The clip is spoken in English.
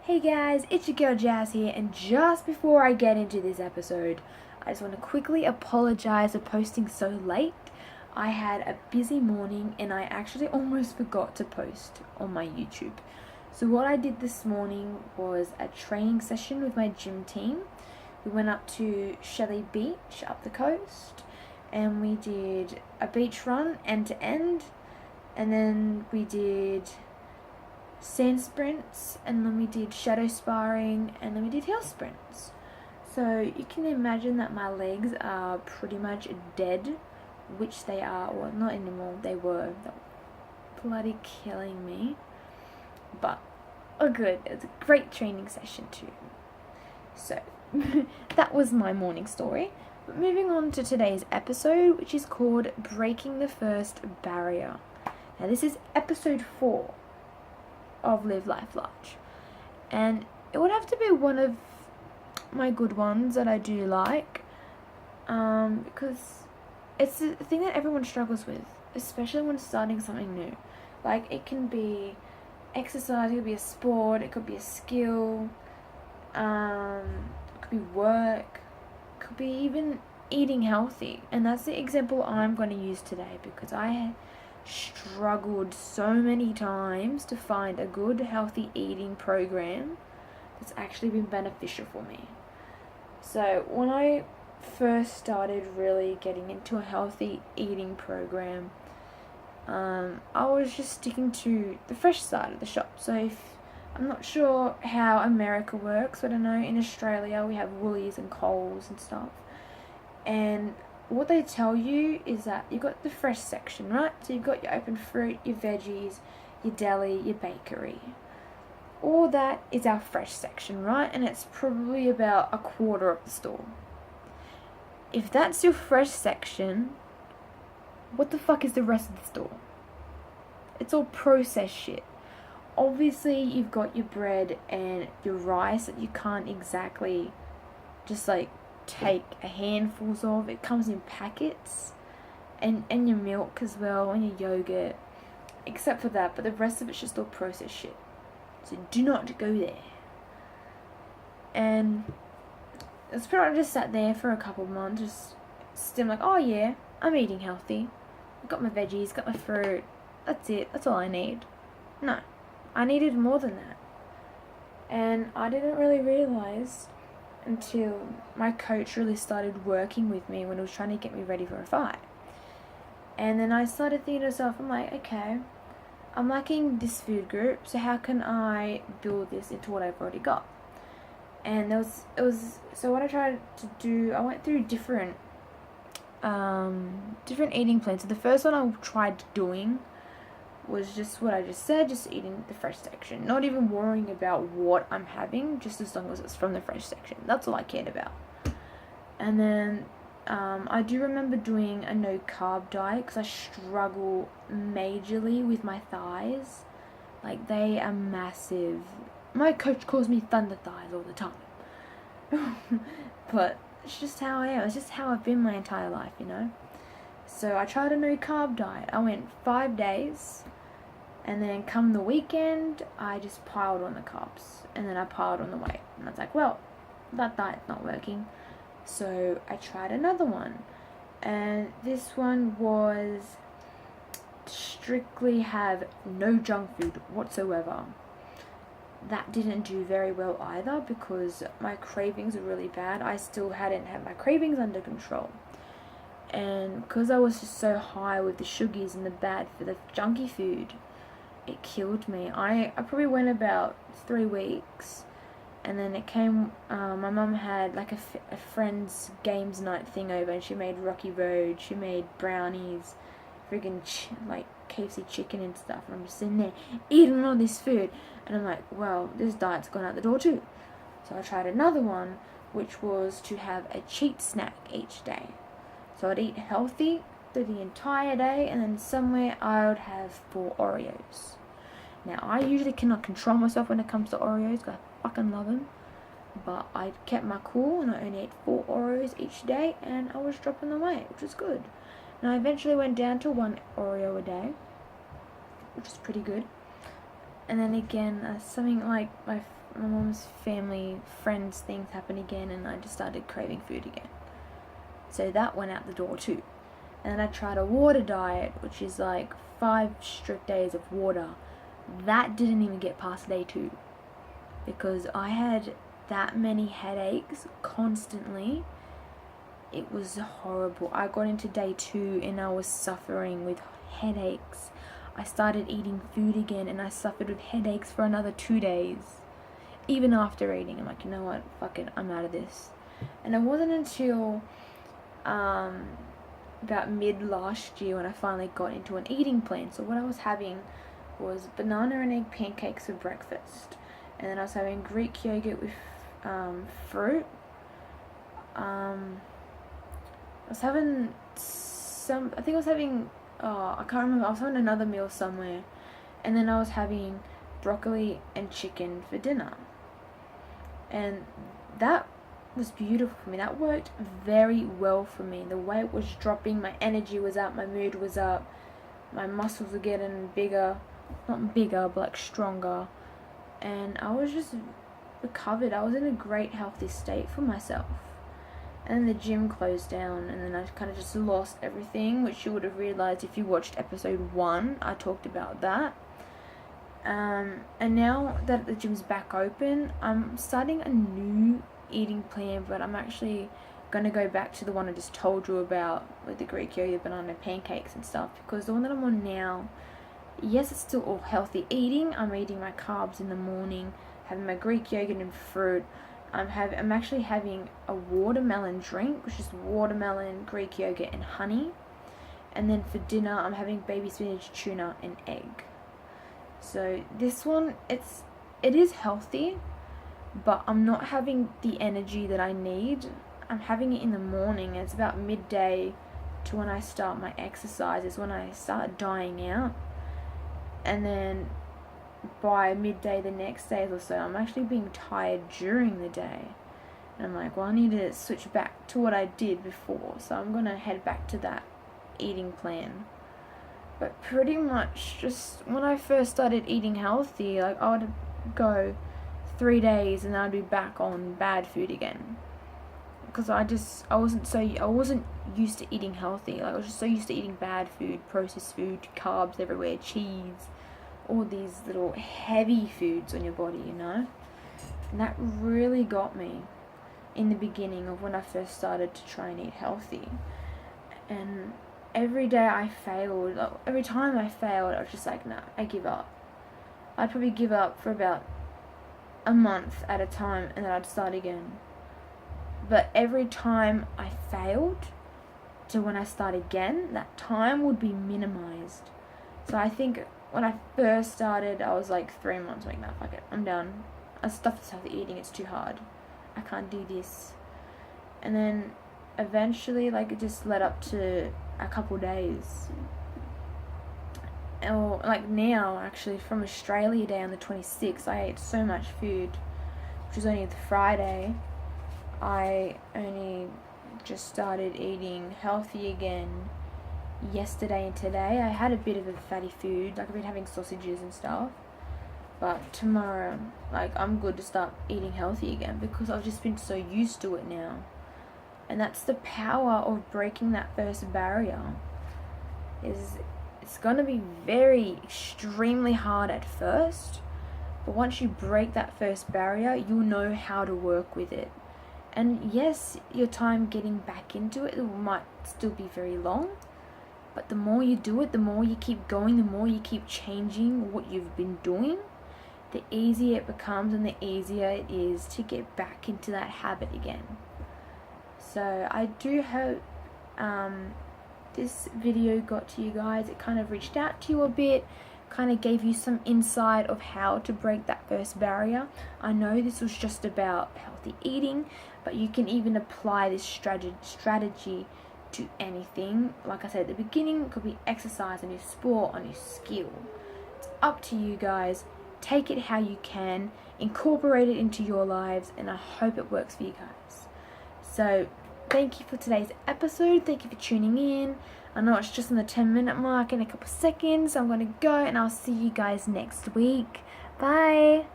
Hey guys, it's your girl Jazz here, and just before I get into this episode, I just want to quickly apologize for posting so late. I had a busy morning and I actually almost forgot to post on my YouTube. So what I did this morning was a training session with my gym team. We went up to Shelley Beach up the coast and we did a beach run end to end, and then we did sand sprints, and then we did shadow sparring, and then we did hill sprints. So you can imagine that my legs are pretty much dead, which they are. Well, not anymore, they were bloody killing me, but good, it was a great training session too. So that was my morning story. But moving on to today's episode, which is called Breaking the First Barrier. Now this is episode 4 of Live Life Large, and it would have to be one of my good ones that I do like, because it's a thing that everyone struggles with, especially when starting something new. Like, it can be exercise, it could be a sport, it could be a skill, it could be work, it could be even eating healthy. And that's the example I'm going to use today, because I struggled so many times to find a good healthy eating program that's actually been beneficial for me. So when I first started really getting into a healthy eating program, I was just sticking to the fresh side of the shop. So I'm not sure how America works, but I know in Australia we have Woolies and Coles and stuff, and what they tell you is that you've got the fresh section, right? So you've got your open fruit, your veggies, your deli, your bakery. All that is our fresh section, right? And it's probably about a quarter of the store. If that's your fresh section, what the fuck is the rest of the store? It's all processed shit. Obviously, you've got your bread and your rice that you can't exactly just like take a handfuls of. It comes in packets, and your milk as well, and your yogurt, except for that, but the rest of it's just all processed shit. So do not go there. And it's pretty much just sat there for a couple of months, just still like, oh yeah, I'm eating healthy, I've got my veggies, got my fruit, that's it, that's all I need. No, I needed more than that. And I didn't really realize until my coach really started working with me when he was trying to get me ready for a fight. And then I started thinking to myself, I'm like, okay, I'm lacking this food group, so how can I build this into what I've already got? And so what I tried to do, I went through different eating plans. So the first one I tried doing was just what I just said, just eating the fresh section. Not even worrying about what I'm having, just as long as it's from the fresh section. That's all I cared about. And then I do remember doing a no carb diet, because I struggle majorly with my thighs. Like, they are massive. My coach calls me thunder thighs all the time. But it's just how I am. It's just how I've been my entire life, you know? So I tried a no carb diet. I went 5 days. And then come the weekend, I just piled on the carbs. And then I piled on the weight. And I was like, well, that diet's not working. So I tried another one. And this one was strictly have no junk food whatsoever. That didn't do very well either, because my cravings were really bad. I still hadn't had my cravings under control. And because I was just so high with the sugars and the junky food, it killed me. I probably went about 3 weeks, and then it came, my mum had like a friend's games night thing over, and she made Rocky Road, she made brownies, friggin' like KFC chicken and stuff, and I'm just sitting there eating all this food, and I'm like, well, this diet's gone out the door too. So I tried another one, which was to have a cheat snack each day. So I'd eat healthy through the entire day, and then somewhere I would have 4 Oreos. Now, I usually cannot control myself when it comes to Oreos, because I fucking love them. But I kept my cool, and I only ate 4 Oreos each day, and I was dropping the weight, which was good. And I eventually went down to 1 Oreo a day, which is pretty good. And then again, something like my my mom's family, friends things happened again, and I just started craving food again. So that went out the door too. And then I tried a water diet, which is like 5 strict days of water. That didn't even get past day 2 because I had that many headaches constantly. It was horrible. I got into day 2 and I was suffering with headaches. I started eating food again and I suffered with headaches for another 2 days. Even after eating, I'm like, you know what, fuck it, I'm out of this. And it wasn't until about mid last year when I finally got into an eating plan. So what I was having was banana and egg pancakes for breakfast, and then I was having Greek yogurt with fruit. I was having I think I was having, I can't remember, I was having another meal somewhere, and then I was having broccoli and chicken for dinner, and that was beautiful for me. That worked very well for me. The weight was dropping, my energy was up, my mood was up, my muscles were getting bigger, not bigger, but like stronger, and I was just recovered. I was in a great healthy state for myself. And then the gym closed down, and then I kind of just lost everything, which you would have realized if you watched episode 1. I talked about that. And now that the gym's back open, I'm starting a new eating plan, but I'm actually going to go back to the one I just told you about with the Greek yogurt, banana pancakes and stuff, because the one that I'm on now, yes, it's still all healthy eating. I'm eating my carbs in the morning, having my Greek yogurt and fruit. I'm actually having a watermelon drink, which is watermelon, Greek yogurt and honey. And then for dinner, I'm having baby spinach, tuna and egg. So this one, it is healthy, but I'm not having the energy that I need. I'm having it in the morning. It's about midday to when I start my exercise, is when I start dying out. And then by midday the next day or so, I'm actually being tired during the day. And I'm like, well, I need to switch back to what I did before. So I'm going to head back to that eating plan. But pretty much just when I first started eating healthy, like I would go 3 days and I'd be back on bad food again. Because I wasn't used to eating healthy. Like I was just so used to eating bad food, processed food, carbs everywhere, cheese, all these little heavy foods on your body, you know? And that really got me in the beginning of when I first started to try and eat healthy. And every day I failed. Like, every time I failed, I was just like, nah, I give up. I'd probably give up for about a month at a time, and then I'd start again. But every time I failed to when I start again, that time would be minimized. So I think when I first started, I was like 3 months, like, nah, fuck it, I'm done. I stopped this healthy eating, it's too hard. I can't do this. And then eventually, like, it just led up to a couple days. Or, like, now, actually, from Australia Day on the 26th, I ate so much food, which was only the Friday. I only just started eating healthy again yesterday and today. I had a bit of a fatty food, like I've been having sausages and stuff, but tomorrow, like, I'm good to start eating healthy again because I've just been so used to it now. And that's the power of breaking that first barrier. It's gonna be very extremely hard at first, but once you break that first barrier, you'll know how to work with it. And yes, your time getting back into it might still be very long, but the more you do it, the more you keep going, the more you keep changing what you've been doing, the easier it becomes and the easier it is to get back into that habit again. So I do hope this video got to you guys. It kind of reached out to you a bit, kind of gave you some insight of how to break that first barrier. I know this was just about healthy eating, but you can even apply this strategy to anything. Like I said at the beginning, it could be exercise, on your sport, on your skill. It's up to you guys. Take it how you can, incorporate it into your lives, and I hope it works for you guys. So thank you for today's episode. Thank you for tuning in. I know it's just on the 10-minute mark in a couple seconds. So I'm going to go, and I'll see you guys next week. Bye.